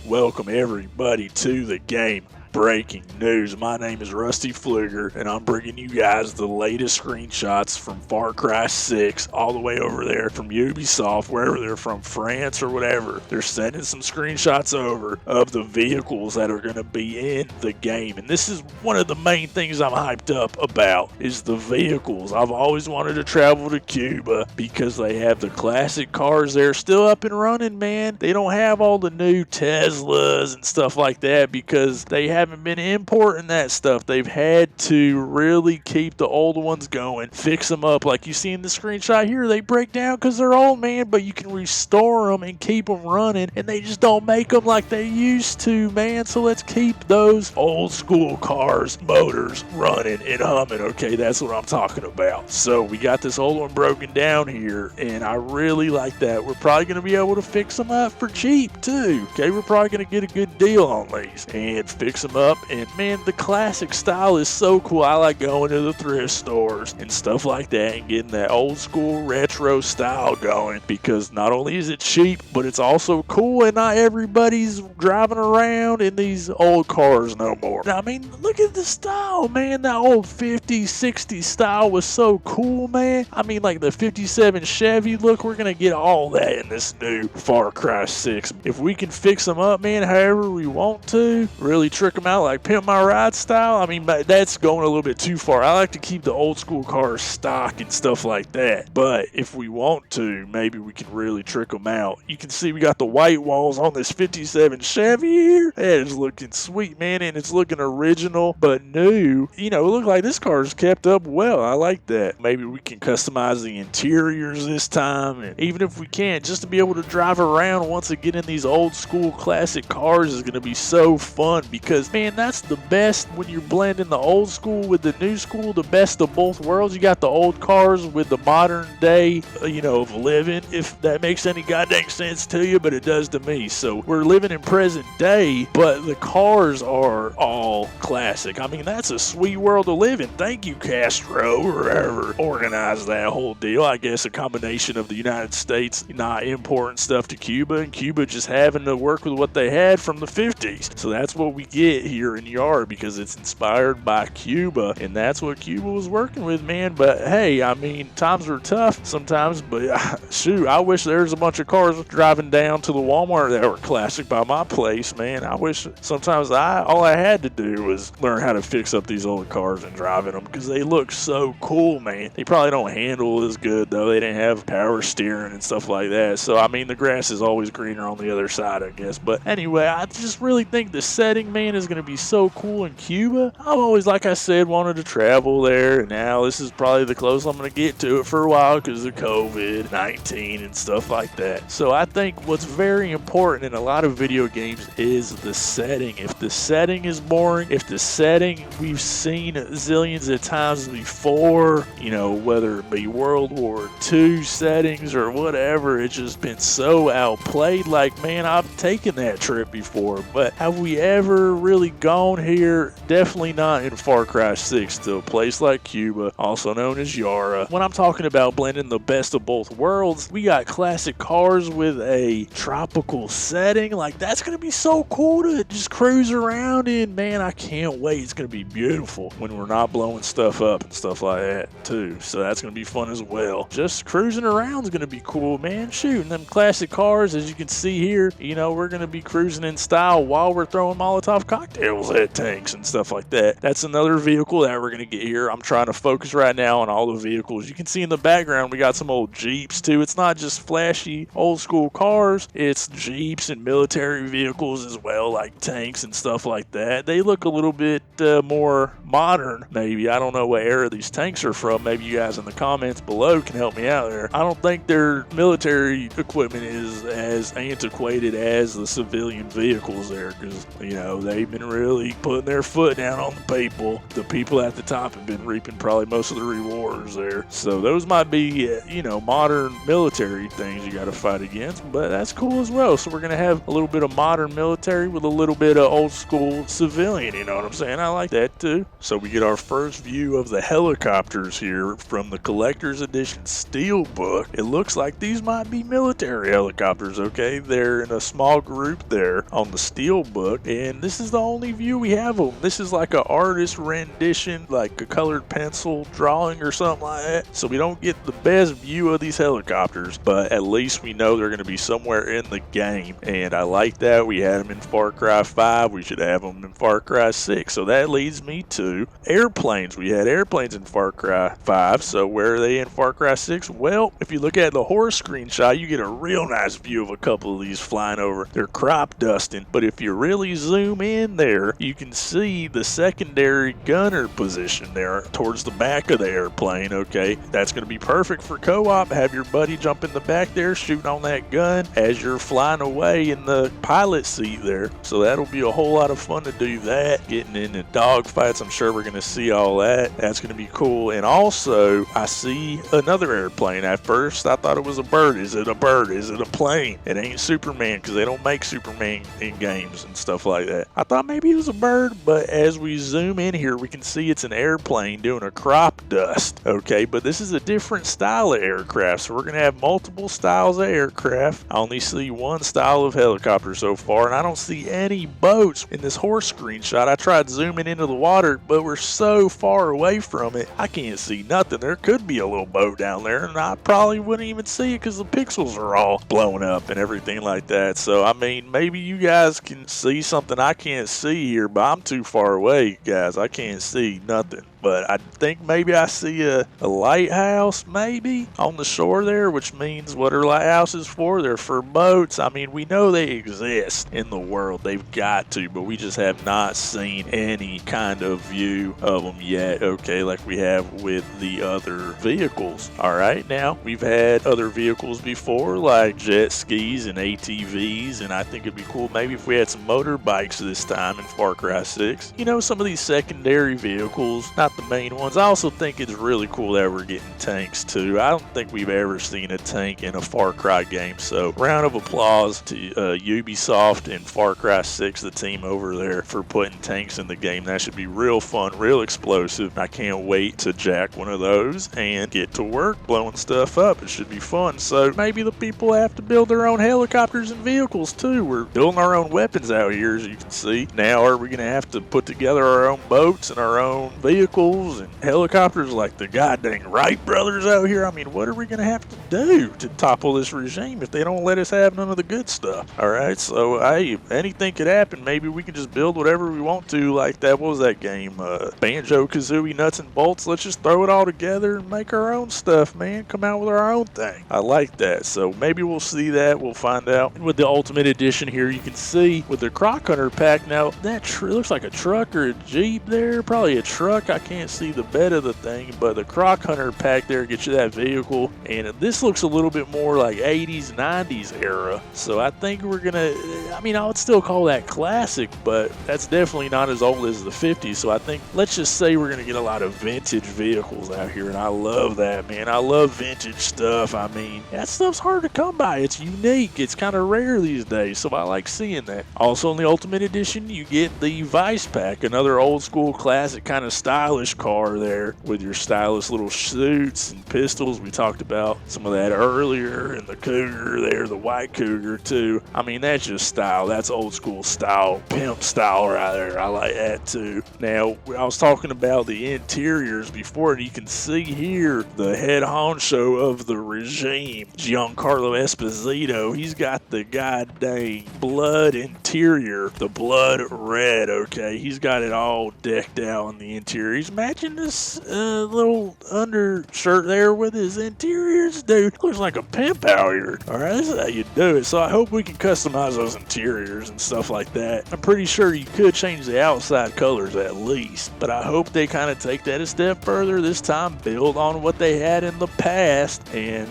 Welcome everybody to the game. Breaking news. My name is Rusty Pfluger, and I'm bringing you guys the latest screenshots from Far Cry 6 all the way over there from Ubisoft, wherever they're from, France or whatever. They're sending some screenshots over of the vehicles that are going to be in the game, and this is one of the main things I'm hyped up about is the vehicles. I've always wanted to travel to Cuba because they have the classic cars there still up and running, man. They don't have all the new Teslas and stuff like that because they haven't been importing that stuff. They've had to really keep the old ones going, fix them up. Like you see in the screenshot here, they break down because they're old, man, but you can restore them and keep them running, and they just don't make them like they used to, man. So let's keep those old school cars, motors running and humming. Okay, that's what I'm talking about. So we got this old one broken down here, and I really like that. We're probably going to be able to fix them up for cheap too. Okay, we're probably going to get a good deal on these and fix them up. And man, the classic style is so cool. I like going to the thrift stores and stuff like that and getting that old school retro style going, because not only is it cheap, but it's also cool, and not everybody's driving around in these old cars no more. Now, I mean, look at the style, man. That old 50s, 60s style was so cool, man. I mean, like the 57 Chevy, look, we're going to get all that in this new Far Cry 6. If we can fix them up, man, however we want to, really trick them out like Pimp My Ride style, I mean, that's going a little bit too far. I like to keep the old school cars stock and stuff like that. But if we want to, maybe we can really trick them out. You can see we got the white walls on this 57 Chevy here. That is looking sweet, man, and it's looking original but new. You know, it looks like this car is kept up well. I like that. Maybe we can customize the interiors this time, and even if we can't, just to be able to drive around once again in these old school classic cars is going to be so fun, because man, that's the best when you're blending the old school with the new school, the best of both worlds. You got the old cars with the modern day, of living, if that makes any goddamn sense to you, but it does to me. So we're living in present day, but the cars are all classic. I mean, that's a sweet world to live in. Thank you, Castro, or whoever organized that whole deal. I guess a combination of the United States not importing stuff to Cuba, and Cuba just having to work with what they had from the 50s. So that's what we get here in Yara, because it's inspired by Cuba, and that's what Cuba was working with, man. But hey, I mean, times are tough sometimes, but shoot, I wish there was a bunch of cars driving down to the Walmart that were classic by my place, man. I wish sometimes all I had to do was learn how to fix up these old cars and drive in them, because they look so cool, man. They probably don't handle as good, though. They didn't have power steering and stuff like that. So, I mean, the grass is always greener on the other side, I guess. But anyway, I just really think the setting, man, is going to be so cool in Cuba. I've always, like I said, wanted to travel there, and now this is probably the closest I'm going to get to it for a while because of COVID-19 and stuff like that. So I think what's very important in a lot of video games is the setting. If the setting is boring, if the setting we've seen zillions of times before, whether it be World War II settings or whatever, it's just been so outplayed. Like, man, I've taken that trip before, but have we ever really gone here? Definitely not in Far Cry 6 to a place like Cuba, also known as Yara. When I'm talking about blending the best of both worlds, we got classic cars with a tropical setting. Like, that's going to be so cool to just cruise around in, man. I can't wait. It's going to be beautiful when we're not blowing stuff up and stuff like that too. So that's going to be fun as well. Just cruising around is going to be cool, man. Shooting them classic cars, as you can see here, we're going to be cruising in style while we're throwing Molotov cocktails at tanks and stuff like that. That's another vehicle that we're going to get here. I'm trying to focus right now on all the vehicles. You can see in the background we got some old Jeeps too. It's not just flashy old school cars, it's Jeeps and military vehicles as well, like tanks and stuff like that. They look a little bit more modern, maybe. I don't know what era these tanks are from. Maybe you guys in the comments below can help me out there. I don't think their military equipment is as antiquated as the civilian vehicles there, because they been really putting their foot down on the people. The people at the top have been reaping probably most of the rewards there. So those might be, modern military things you got to fight against, but that's cool as well. So we're going to have a little bit of modern military with a little bit of old school civilian, you know what I'm saying? I like that too. So we get our first view of the helicopters here from the Collector's Edition Steelbook. It looks like these might be military helicopters, okay? They're in a small group there on the Steelbook, and this is the only view we have of them. This is like an artist rendition, like a colored pencil drawing or something like that. So we don't get the best view of these helicopters, but at least we know they're going to be somewhere in the game, and I like that. We had them in Far Cry 5. We should have them in Far Cry 6. So that leads me to airplanes. We had airplanes in Far Cry 5, so where are they in Far Cry 6? Well, if you look at the horse screenshot, you get a real nice view of a couple of these flying over. They're crop dusting, but if you really zoom in there, you can see the secondary gunner position there towards the back of the airplane, okay? That's going to be perfect for co-op. Have your buddy jump in the back there, shooting on that gun as you're flying away in the pilot seat there. So that'll be a whole lot of fun to do that. Getting into dogfights, I'm sure we're going to see all that. That's going to be cool. And also, I see another airplane. At first, I thought it was a bird. Is it a bird? Is it a plane? It ain't Superman, because they don't make Superman in games and stuff like that. I thought maybe it was a bird, but as we zoom in here, we can see it's an airplane doing a crop dust. Okay, but this is a different style of aircraft, so we're going to have multiple styles of aircraft. I only see one style of helicopter so far, and I don't see any boats in this horse screenshot. I tried zooming into the water, but we're so far away from it, I can't see nothing. There could be a little boat down there, and I probably wouldn't even see it because the pixels are all blown up and everything like that. So, I mean, maybe you guys can see something I can't see here, but I'm too far away, guys. I can't see nothing. But I think maybe I see a lighthouse maybe on the shore there, which means what are lighthouses for? They're for boats. I mean, we know they exist in the world. They've got to, but we just have not seen any kind of view of them yet, okay, like we have with the other vehicles. All right, now, we've had other vehicles before, like jet skis and ATVs, and I think it'd be cool maybe if we had some motorbikes this time in Far Cry 6. You know, some of these secondary vehicles, not the main ones. I also think it's really cool that we're getting tanks too. I don't think we've ever seen a tank in a Far Cry game, so round of applause to Ubisoft and Far Cry 6, the team over there, for putting tanks in the game. That should be real fun, real explosive. I can't wait to jack one of those and get to work blowing stuff up. It should be fun. So maybe the people have to build their own helicopters and vehicles too. We're building our own weapons out here, as you can see. Now are we going to have to put together our own boats and our own vehicles and helicopters like the goddamn Wright brothers out here? I mean, what are we going to have to do to topple this regime if they don't let us have none of the good stuff? All right, so hey, anything could happen. Maybe we can just build whatever we want to, like that, what was that game? Banjo-Kazooie Nuts and Bolts. Let's just throw it all together and make our own stuff, man. Come out with our own thing. I like that. So maybe we'll see that. We'll find out. And with the Ultimate Edition here, you can see with the Croc Hunter pack, now that looks like a truck or a Jeep there. Probably a truck. I can't see the bed of the thing, but the Croc Hunter pack there gets you that vehicle, and this looks a little bit more like 80s, 90s era, so I think we're gonna, I mean, I would still call that classic, but that's definitely not as old as the 50s, so I think, let's just say we're gonna get a lot of vintage vehicles out here, and I love that, man. I love vintage stuff. I mean, that stuff's hard to come by. It's unique. It's kind of rare these days, so I like seeing that. Also in the Ultimate Edition, you get the Vice pack, another old school classic kind of stylish car there with your stylish little suits and pistols. We talked about some of that earlier, and the Cougar there, the white Cougar too. I mean, that's just style. That's old school style, pimp style right there. I like that too. Now, I was talking about the interiors before, and you can see here the head honcho of the regime, Giancarlo Esposito. He's got the goddamn blood interior, the blood red, okay? He's got it all decked out in the interior. He's he's matching this little undershirt there with his interiors. Dude, looks like a pimp out here. Alright, this is how you do it. So I hope we can customize those interiors and stuff like that. I'm pretty sure you could change the outside colors at least, but I hope they kind of take that a step further this time, build on what they had in the past, and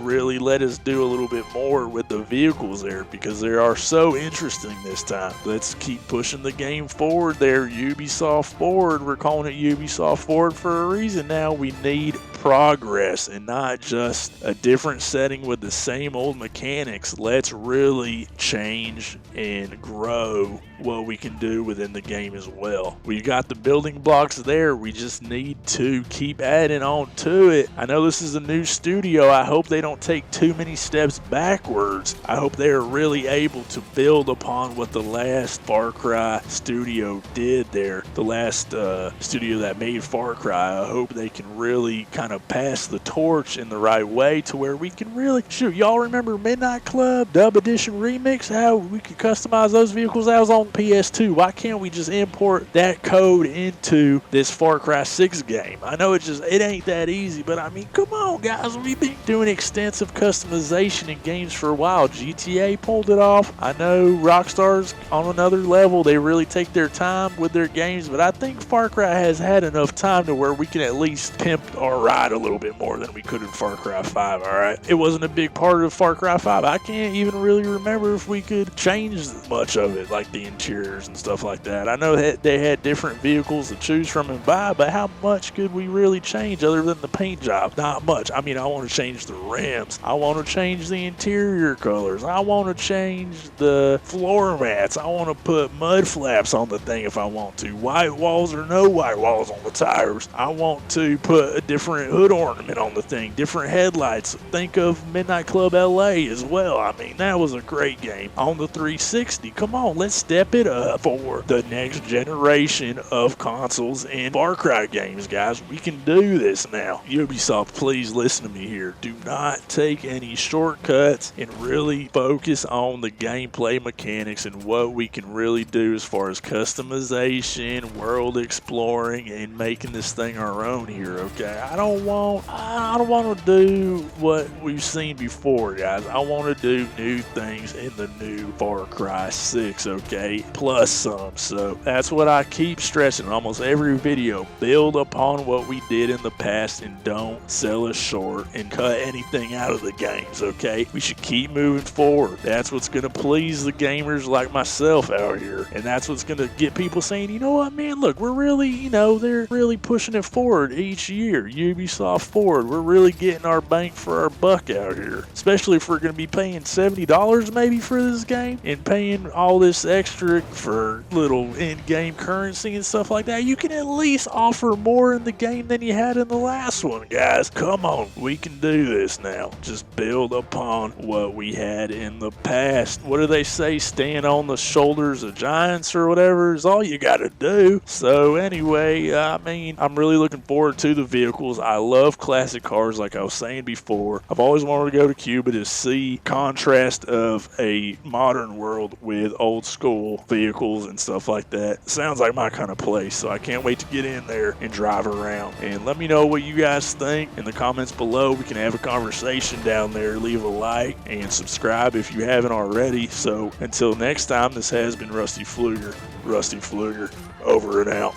really let us do a little bit more with the vehicles there, because they are so interesting this time. Let's keep pushing the game forward there. Ubisoft Forward. We're calling it Ubisoft Forward for a reason now. We need progress and not just a different setting with the same old mechanics. Let's really change and grow what we can do within the game as well. We got the building blocks there. We just need to keep adding on to it. I know this is a new studio. I hope they don't take too many steps backwards. I hope they are really able to build upon what the last Far Cry studio did there. The last studio that made Far Cry. I hope they can really kind of pass the torch in the right way to where we can really shoot. Y'all remember Midnight Club Dub Edition Remix? How we could customize those vehicles? That was on PS2. Why can't we just import that code into this Far Cry 6 game? I know it ain't that easy, but I mean, come on, guys. We've been doing extensive customization in games for a while. GTA pulled it off. I know Rockstar's on another level. They really take their time with their games, but I think Far Cry has had enough time to where we can at least pimp our ride a little bit more than we could in Far Cry 5, alright? It wasn't a big part of Far Cry 5. I can't even really remember if we could change much of it, like the interiors and stuff like that. I know that they had different vehicles to choose from and buy, but how much could we really change other than the paint job? Not much. I mean, I want to change the rims. I want to change the interior colors. I want to change the floor mats. I want to put mud flaps on the thing if I want to. White walls or no white walls on the tires. I want to put a different hood ornament on the thing, different headlights. Think of Midnight Club LA as well. I mean, that was a great game on the 360. Come on, let's step it up for the next generation of consoles and Far Cry games, guys. We can do this now. Ubisoft, please listen to me here. Do not take any shortcuts and really focus on the gameplay mechanics and what we can really do as far as customization, world exploring, and making this thing our own here, okay? I don't want to do what we've seen before, guys. I want to do new things in the new Far Cry 6, okay? Plus some. So that's what I keep stressing in almost every video. Build upon what we did in the past and don't sell us short and cut anything out of the games, okay? We should keep moving forward. That's what's going to please the gamers like myself out here. And that's what's going to get people saying, you know what, man, look, we're really, they're really pushing it forward each year. Ubisoft Forward. We're really getting our bang for our buck out here. Especially if we're going to be paying $70 maybe for this game and paying all this extra for little in-game currency and stuff like that. You can at least offer more in the game than you had in the last one, guys. Come on, we can do this now. Just build upon what we had in the past. What do they say? Stand on the shoulders of giants or whatever is all you got to do. So anyway, I mean, I'm really looking forward to the vehicles. I love classic cars like I was saying before. I've always wanted to go to Cuba to see contrast of a modern world with old school vehicles and stuff like that. Sounds like my kind of place, so I can't wait to get in there and drive around. And let me know what you guys think in the comments below. We can have a conversation down there. Leave a like and subscribe if you haven't already. So until next time, this has been Rusty Pfluger. Rusty Pfluger, over and out.